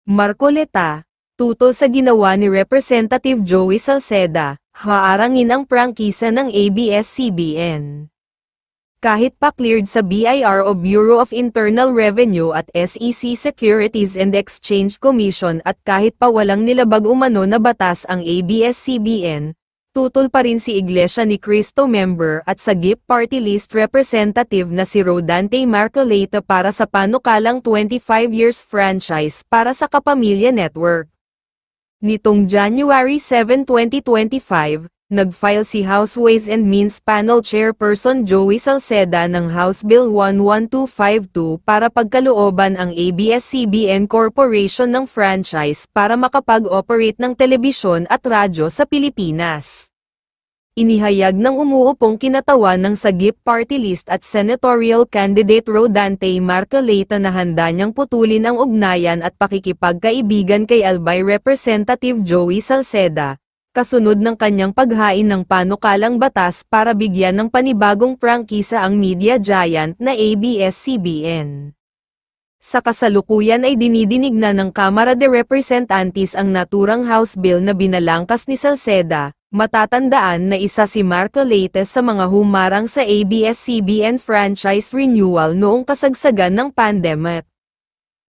Marcoleta, tutol sa ginawa ni Representative Joey Salceda, haarangin ang prangkisa ng ABS-CBN. Kahit pa cleared sa BIR o Bureau of Internal Revenue at SEC Securities and Exchange Commission at kahit pa walang nilabag umano na batas ang ABS-CBN, tutol pa rin si Iglesia ni Cristo member at sa GIP Party List Representative na si Rodante Marcoleta para sa panukalang 25 years franchise para sa Kapamilya Network. Nitong January 7, 2025, nag-file si House Ways and Means Panel Chairperson Joey Salceda ng House Bill 11252 para pagkalooban ang ABS-CBN Corporation ng franchise para makapag-operate ng telebisyon at radyo sa Pilipinas. Inihayag ng umuupong kinatawan ng Sagip Party List at Senatorial Candidate Rodante Marcoleta na handa niyang putulin ang ugnayan at pakikipagkaibigan kay Albay Representative Joey Salceda, kasunod ng kanyang paghain ng panukalang batas para bigyan ng panibagong prangkisa ang media giant na ABS-CBN. Sa kasalukuyan ay dinidinig na ng Kamara de Representantes ang naturang House Bill na binalangkas ni Salceda. Matatandaan na isa si Marcoleta sa mga humarang sa ABS-CBN franchise renewal noong kasagsagan ng pandemic.